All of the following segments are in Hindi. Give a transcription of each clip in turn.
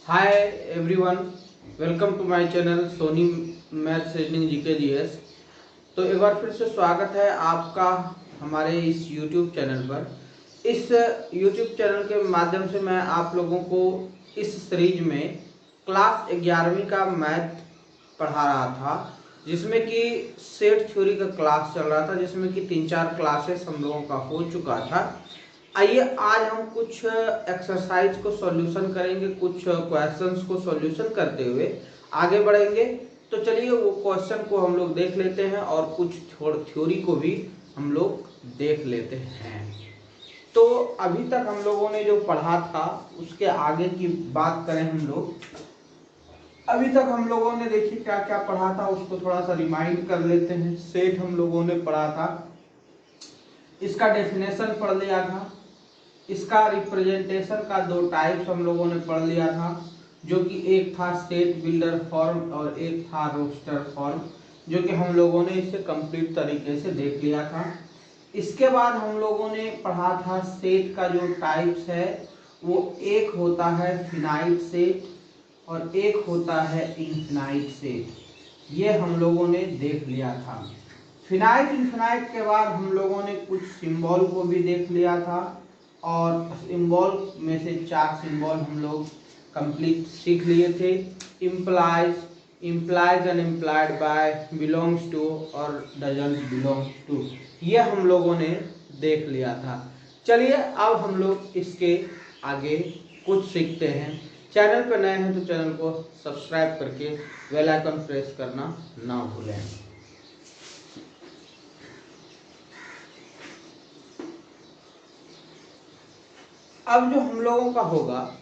Hi everyone, welcome to my channel Soni maths reasoning GK GS. तो एक बार फिर से स्वागत है आपका हमारे इस यूट्यूब चैनल पर। इस यूट्यूब चैनल के माध्यम से मैं आप लोगों को इस सीरीज में क्लास 11वीं का मैथ पढ़ा रहा था, जिसमें कि सेट थ्योरी का क्लास चल रहा था, जिसमें कि 3-4 क्लासेस हम लोगों का हो चुका था। आइए आज हम कुछ एक्सरसाइज को सॉल्यूशन करेंगे, कुछ क्वेश्चंस को सॉल्यूशन करते हुए आगे बढ़ेंगे। तो चलिए वो क्वेश्चन को हम लोग देख लेते हैं और कुछ थ्योरी को भी हम लोग देख लेते हैं। तो अभी तक हम लोगों ने जो पढ़ा था उसके आगे की बात करें हम लोग। अभी तक हम लोगों ने देखिए क्या क्या पढ़ा था, उसको थोड़ा सा रिमाइंड कर लेते हैं। सेट हम लोगों ने पढ़ा था, इसका डेफिनेशन पढ़ लिया था। इसका रिप्रेजेंटेशन का 2 टाइप्स हम लोगों ने पढ़ लिया था, जो कि एक था सेट बिल्डर फॉर्म और एक था रोस्टर फॉर्म, जो कि हम लोगों ने इसे कंप्लीट तरीके से देख लिया था। इसके बाद हम लोगों ने पढ़ा था सेट का जो टाइप्स है वो एक होता है फिनाइट सेट और एक होता है इनफिनाइट सेट। ये हम लोगों ने देख लिया था। फिनाइट इनफिनाइट के बाद हम लोगों ने कुछ सिंबल को भी देख लिया था और सिंबल में से 4 सिंबल हम लोग कंप्लीट सीख लिए थे। Implies, implies and implied by, belongs to और डजंट बिलोंग टू, ये हम लोगों ने देख लिया था। चलिए अब हम लोग इसके आगे कुछ सीखते हैं। चैनल पर नए हैं तो चैनल को सब्सक्राइब करके बेल आइकन प्रेस करना ना भूलें। अब जो हम लोगों का होगा,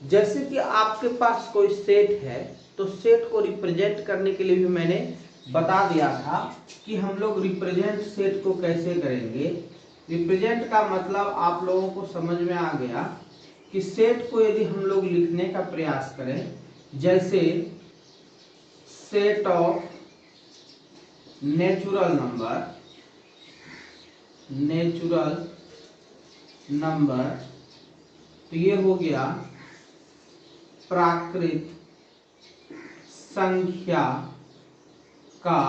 जैसे कि आपके पास कोई सेट है तो सेट को रिप्रेजेंट करने के लिए भी मैंने बता दिया था कि हम लोग रिप्रेजेंट सेट को कैसे करेंगे। रिप्रेजेंट का मतलब आप लोगों को समझ में आ गया कि सेट को यदि हम लोग लिखने का प्रयास करें, जैसे सेट ऑफ नेचुरल नंबर, तो ये हो गया प्राकृत संख्या का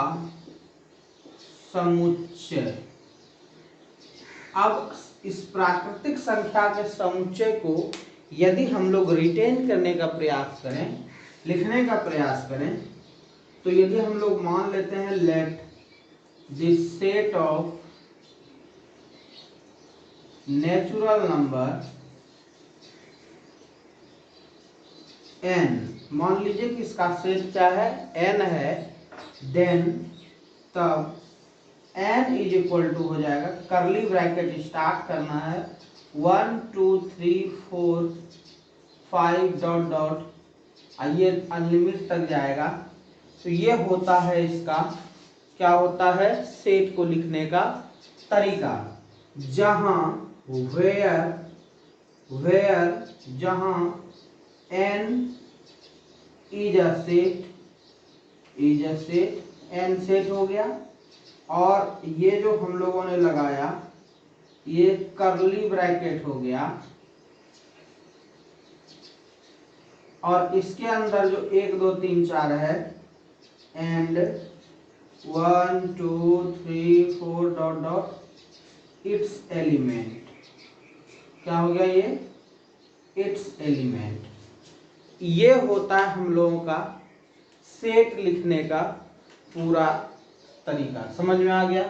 समुच्चय। अब इस प्राकृतिक संख्या के समुच्चय को यदि हम लोग रिटेन करने का प्रयास करें, लिखने का प्रयास करें, तो यदि हम लोग मान लेते हैं let this set of natural number n, मान लीजिए कि इसका सेट क्या है, n है, देन तब n इज इक्वल टू हो जाएगा, करली ब्रैकेट स्टार्ट करना है 1 2 3 4 5 डॉट डॉट, आइए अनलिमिट तक जाएगा। तो ये होता है इसका क्या होता है, सेट को लिखने का तरीका, जहां वेयर जहां n is a set, n set हो गया, और ये जो हम लोगों ने लगाया ये करली ब्रैकेट हो गया, और इसके अंदर जो 1 2 3 4 है and 1 2 3 4 dot dot it's element, क्या हो गया ये, इट्स एलिमेंट। ये होता है हम लोगों का सेट लिखने का पूरा तरीका। समझ में आ गया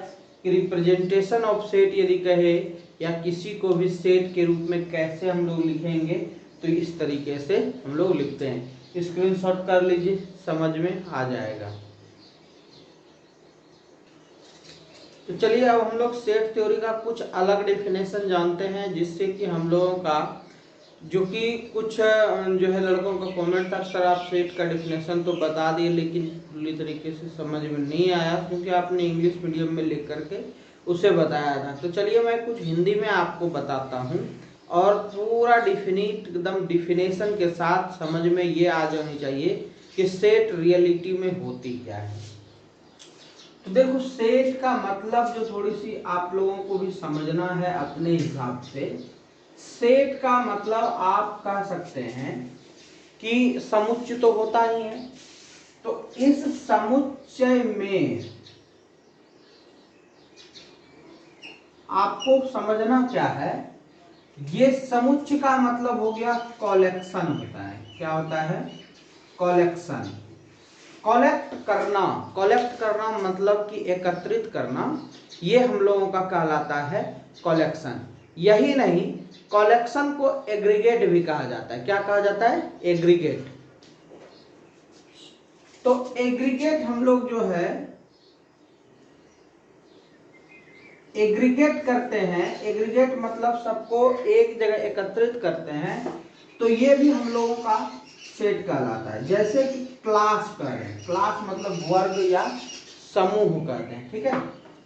कि रिप्रेजेंटेशन ऑफ सेट यदि कहे या किसी को भी सेट के रूप में कैसे हम लोग लिखेंगे, तो इस तरीके से हम लोग लिखते हैं। स्क्रीनशॉट कर लीजिए, समझ में आ जाएगा। तो चलिए अब हम लोग सेट थ्योरी का कुछ अलग डेफिनेशन जानते हैं, जिससे कि हम लोगों का जो कि कुछ जो है लड़कों का कमेंट था, सर आप सेट का डेफिनेशन तो बता दिए लेकिन पूरी तरीके से समझ में नहीं आया, क्योंकि आपने इंग्लिश मीडियम में लिख करके उसे बताया था। तो चलिए मैं कुछ हिंदी में आपको बताता हूँ, और पूरा डिफिनिट एकदम डिफिनेशन के साथ समझ में ये आ जानी चाहिए कि सेट रियलिटी में होती क्या है। तो देखो सेट का मतलब जो थोड़ी सी आप लोगों को भी समझना है अपने हिसाब से। सेट का मतलब आप कह सकते हैं कि समुच्चय तो होता ही है। तो इस समुच्चय में आपको समझना क्या है, ये समुच्चय का मतलब हो गया कलेक्शन होता है। क्या होता है? कलेक्शन। कलेक्ट करना मतलब कि एकत्रित करना, ये हम लोगों का कहलाता है कलेक्शन। यही नहीं, कलेक्शन को एग्रीगेट भी कहा जाता है। क्या कहा जाता है? एग्रीगेट। तो एग्रीगेट हम लोग जो है एग्रीगेट करते हैं, एग्रीगेट मतलब सबको एक जगह एकत्रित करते हैं, तो ये भी हम लोगों का सेट कहलाता है। जैसे कि क्लास कह रहे हैं, क्लास मतलब वर्ग या समूह कहते हैं, ठीक है।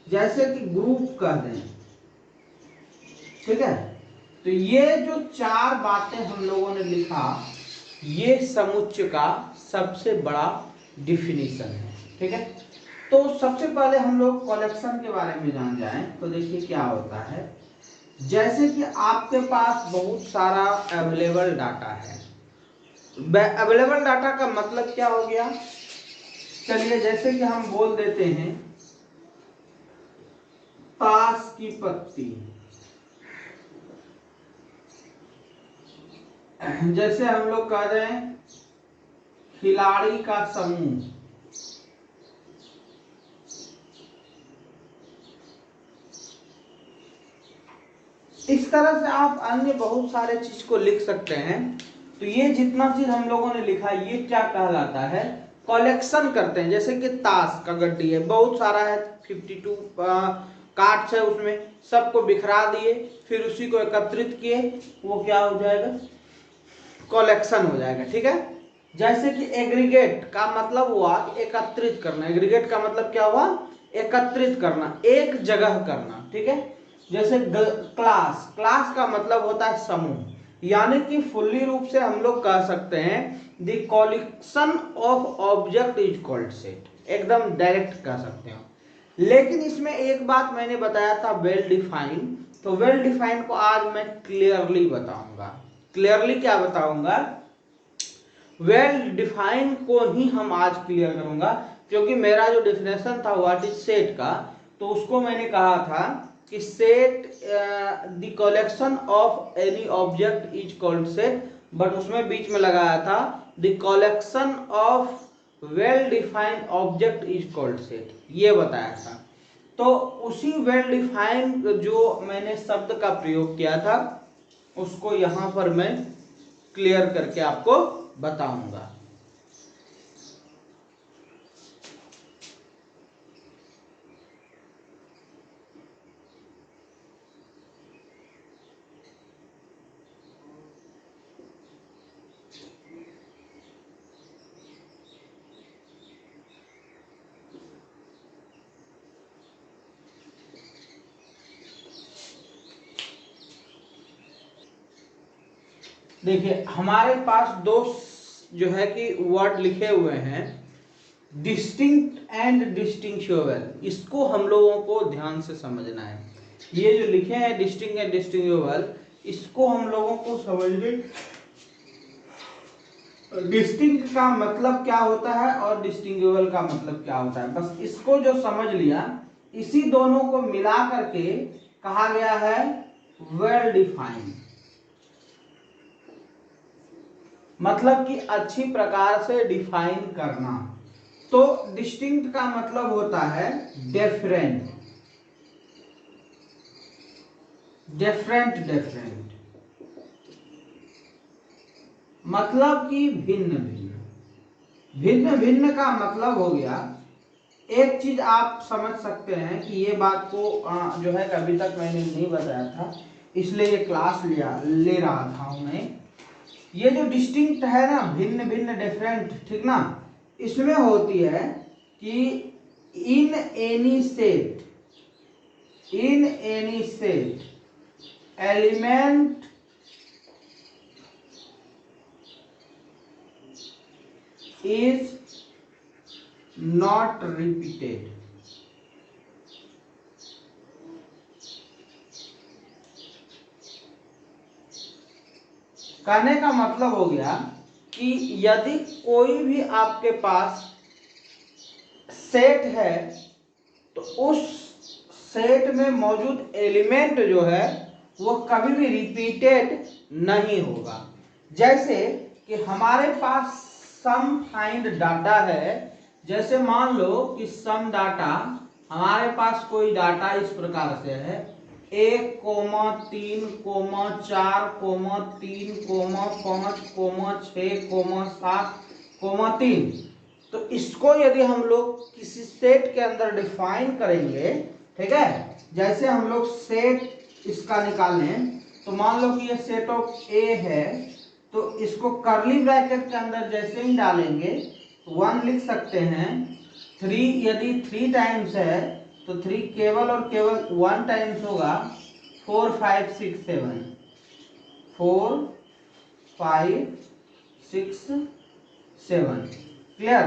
जैसे कि ग्रुप कहते हैं, ठीक है। तो ये जो चार बातें हम लोगों ने लिखा, ये समुच्चय का सबसे बड़ा डिफिनीशन है, ठीक है। तो सबसे पहले हम लोग कलेक्शन के बारे में जान जाएं तो देखिए क्या होता है। जैसे कि आपके पास बहुत सारा अवेलेबल डाटा है। अवेलेबल डाटा का मतलब क्या हो गया? चलिए जैसे कि हम बोल देते हैं ताश की पत्ती, जैसे हम लोग कह रहे हैं खिलाड़ी का समूह, इस तरह से आप अन्य बहुत सारे चीज को लिख सकते हैं। तो ये जितना चीज हम लोगों ने लिखा, ये क्या कहलाता है? कलेक्शन करते हैं। जैसे कि ताश का गड्डी है, बहुत सारा है, 52 कार्ड्स है, उसमें सबको बिखरा दिए, फिर उसी को एकत्रित किए, वो क्या हो जाएगा? कलेक्शन हो जाएगा, ठीक है। जैसे कि एग्रीगेट का मतलब हुआ एकत्रित करना। एग्रीगेट का मतलब क्या हुआ? एकत्रित करना, एक जगह करना, ठीक है। जैसे क्लास, क्लास का मतलब होता है समूह, यानी कि फुल्ली रूप से हम लोग कह सकते हैं the collection of object is called set, एकदम डायरेक्ट कह सकते हो। लेकिन इसमें एक बात मैंने बताया था वेल डिफाइंड, तो वेल डिफाइंड को आज मैं क्लियरली बताऊंगा। क्लियरली क्या बताऊंगा? वेल डिफाइन को ही हम आज क्लियर करूंगा, क्योंकि मेरा जो डिफिनेशन था व्हाट इज सेट का, तो उसको मैंने कहा था कि set the collection of any object is called set, but उसमें बीच में लगाया था the collection of well defined object is called set, ये बताया था। तो उसी वेल डिफाइंड जो मैंने शब्द का प्रयोग किया था, उसको यहां पर मैं क्लियर करके आपको बताऊंगा। देखिए हमारे पास दो जो है कि वर्ड लिखे हुए हैं, डिस्टिंक्ट एंड डिस्टिंक्शेबल, इसको हम लोगों को ध्यान से समझना है। ये जो लिखे हैं डिस्टिंक्ट एंड डिस्टिंक्शेबल, इसको हम लोगों को समझने, डिस्टिंक्ट का मतलब क्या होता है और डिस्टिंग्विबल का मतलब क्या होता है, बस इसको जो समझ लिया, इसी दोनों को मिला करके कहा गया है वेल डिफाइंड, मतलब कि अच्छी प्रकार से डिफाइन करना। तो डिस्टिंक्ट का मतलब होता है डिफरेंट, डिफरेंट डिफरेंट मतलब कि भिन्न भिन्न। भिन्न भिन्न का मतलब हो गया, एक चीज आप समझ सकते हैं कि ये बात को जो है अभी तक मैंने नहीं बताया था, इसलिए ये क्लास ले रहा था मैं। ये जो डिस्टिंक्ट है ना, भिन्न भिन्न डिफरेंट, ठीक ना, इसमें होती है कि in any set, in any set element is not repeated। कहने का मतलब हो गया कि यदि कोई भी आपके पास सेट है तो उस सेट में मौजूद एलिमेंट जो है वो कभी भी रिपीटेड नहीं होगा। जैसे कि हमारे पास सम फाइंड डाटा है, जैसे मान लो कि सम डाटा, हमारे पास कोई डाटा इस प्रकार से है 1, 3, 4, 3, 5, 6, 7, 3। तो इसको यदि हम लोग किसी सेट के अंदर डिफाइन करेंगे, ठीक है, जैसे हम लोग सेट इसका निकालें तो मान लो कि ये सेट ऑफ ए है, तो इसको कर्ली ब्रैकेट के अंदर जैसे ही डालेंगे 1 लिख सकते हैं। 3 यदि 3 टाइम्स है तो 3 केवल और केवल 1 टाइम्स होगा। 4, 5, 6, 7, 4, 5, 6, 7। क्लियर।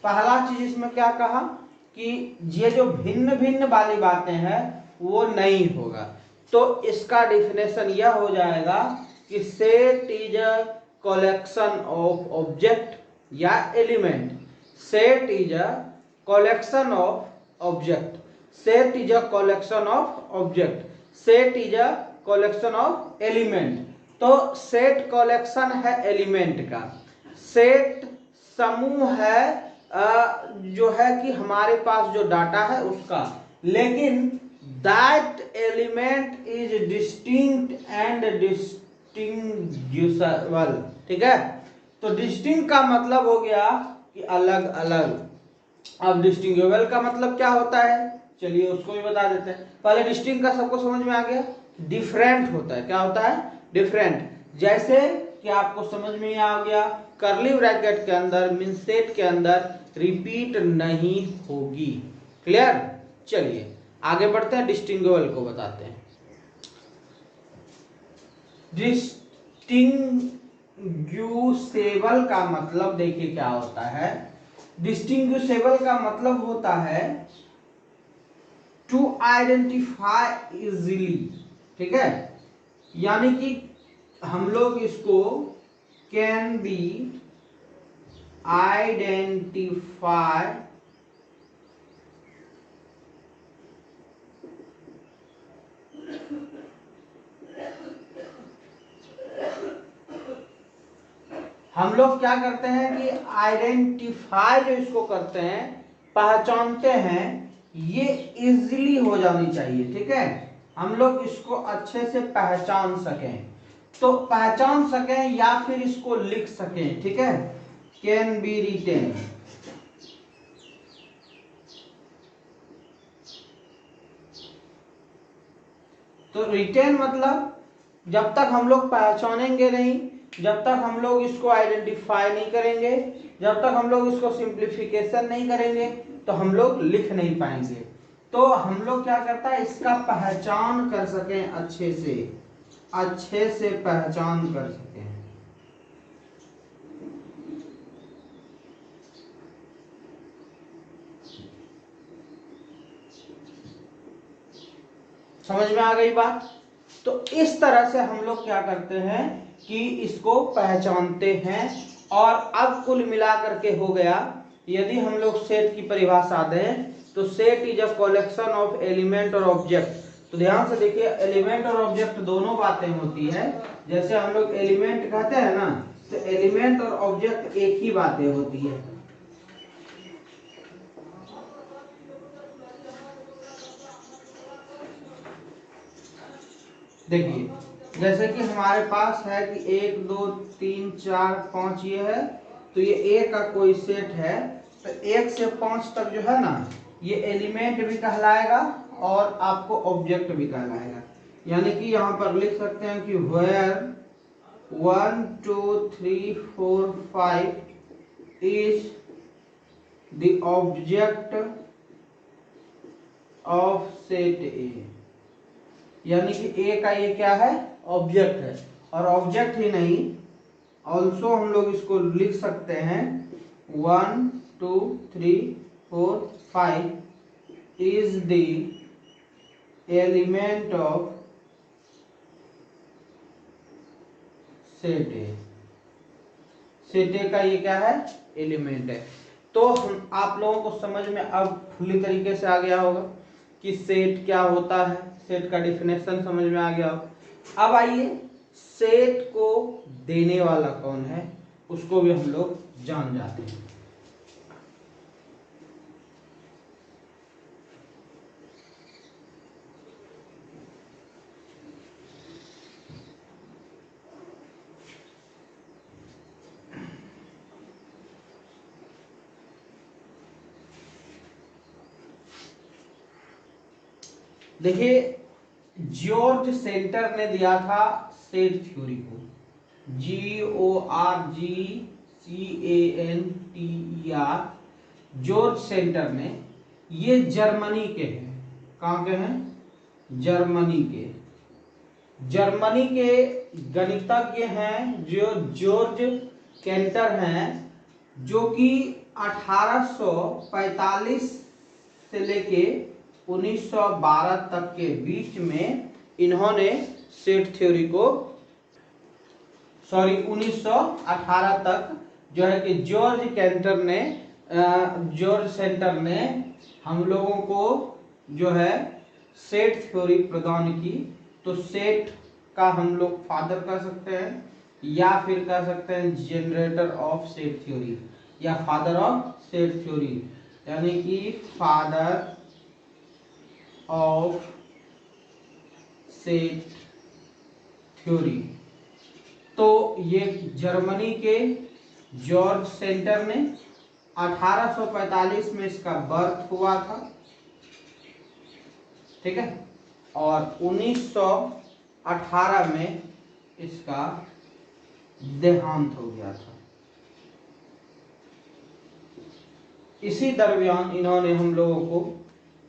पहला चीज इसमें क्या कहा कि ये जो भिन्न भिन्न वाली बातें हैं वो नहीं होगा। तो इसका डिफिनेशन यह हो जाएगा कि set is a collection of object या element. Set is a collection of object. Set is a collection of object. Set is a collection of element. तो सेट कलेक्शन है एलिमेंट का, सेट समूह है जो है कि हमारे पास जो डाटा है उसका, लेकिन that element is distinct and distinguishable. ठीक है, तो डिस्टिंक्ट का मतलब हो गया कि अलग अलग। अब डिस्टिंग्विशेबल का मतलब क्या होता है, चलिए उसको भी बता देते हैं। पहले डिस्टिंक्ट का सबको समझ में आ गया, डिफरेंट होता है। क्या होता है, डिफरेंट। जैसे कि आपको समझ में आ गया कर्ली ब्रैकेट के अंदर मीन सेट के अंदर रिपीट नहीं होगी। क्लियर। चलिए आगे बढ़ते हैं, डिस्टिंग्विशेबल को बताते हैं। डिस्टिंग्विशेबल का मतलब देखिए क्या होता है। डिस्टिंग्विशेबल का मतलब होता है टू आइडेंटिफाई इजीली। ठीक है, यानी कि हम लोग इसको कैन बी आइडेंटिफाई हम लोग क्या करते हैं कि आइडेंटिफाई जो इसको करते हैं, पहचानते हैं, ये इजीली हो जानी चाहिए। ठीक है, हम लोग इसको अच्छे से पहचान सकें, तो पहचान सकें या फिर इसको लिख सकें। ठीक है, कैन बी रिटेन। तो रिटेन मतलब जब तक हम लोग पहचानेंगे नहीं, जब तक हम लोग इसको आइडेंटिफाई नहीं करेंगे, जब तक हम लोग इसको सिंप्लीफिकेशन नहीं करेंगे, तो हम लोग लिख नहीं पाएंगे। तो हम लोग क्या करता है, इसका पहचान कर सकें, अच्छे से पहचान कर सकें। समझ में आ गई बात। तो इस तरह से हम लोग क्या करते हैं कि इसको पहचानते हैं। और अब कुल मिलाकर के हो गया, यदि हम लोग सेट की परिभाषा दें तो set is a collection of element और ऑब्जेक्ट। तो ध्यान से देखिए, एलिमेंट और ऑब्जेक्ट दोनों बातें होती है। जैसे हम लोग एलिमेंट कहते हैं ना, तो एलिमेंट और ऑब्जेक्ट एक ही बातें होती है। देखिए जैसे कि हमारे पास है कि 1, 2, 3, 4, 5 ये है, तो ये ए का कोई सेट है, तो 1 से 5 तक जो है ना, ये एलिमेंट भी कहलाएगा और आपको ऑब्जेक्ट भी कहलाएगा। यानी कि यहाँ पर लिख सकते हैं कि where 1, 2, 3, 4, 5 is the object of set A. यानी कि ए का ये क्या है, ऑब्जेक्ट है। और ऑब्जेक्ट ही नहीं, ऑल्सो हम लोग इसको लिख सकते हैं 1, 2, 3, 4, 5 is the element of set A. Set ए का ये क्या है, एलिमेंट है। तो आप लोगों को समझ में अब पूरी तरीके से आ गया होगा कि सेट क्या होता है, सेट का डिफिनेशन समझ में आ गया होगा। अब आइए सेट को देने वाला कौन है उसको भी हम लोग जान जाते हैं। देखिए जॉर्ज सेंटर ने दिया था सेट थ्योरी को, GORGCANTER, जॉर्ज सेंटर ने। ये जर्मनी के हैं, कहाँ के हैं, जर्मनी के। जर्मनी के गणितज्ञ हैं जो जॉर्ज केंटर हैं, जो कि 1845 से लेके 1912 तक के बीच में इन्होंने सेट थ्योरी को, 1918 तक जो है कि जॉर्ज सेंटर ने हम लोगों को जो है सेट थ्योरी प्रदान की। तो सेट का हम लोग फादर कह सकते हैं या फिर कह सकते हैं जनरेटर ऑफ सेट थ्योरी या फादर ऑफ सेट थ्योरी, यानी कि फादर ऑफ सेट थ्योरी। तो ये जर्मनी के जॉर्ज सेंटर ने 1845 में इसका बर्थ हुआ था, ठीक है, और 1918 में इसका देहांत हो गया था। इसी दरमियान इन्होंने हम लोगों को,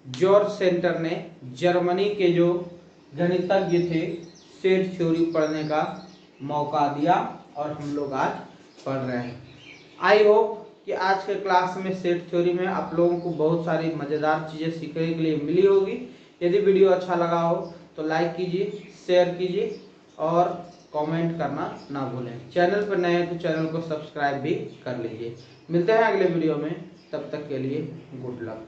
जॉर्ज सेंटर ने जर्मनी के जो गणितज्ञ थे सेट थ्योरी पढ़ने का मौका दिया और हम लोग आज पढ़ रहे हैं। आई होप कि आज के क्लास में सेट थ्योरी में आप लोगों को बहुत सारी मज़ेदार चीज़ें सीखने के लिए मिली होगी। यदि वीडियो अच्छा लगा हो तो लाइक कीजिए, शेयर कीजिए और कमेंट करना ना भूलें। चैनल पर नए हैं तो चैनल को सब्सक्राइब भी कर लीजिए। मिलते हैं अगले वीडियो में, तब तक के लिए गुड लक।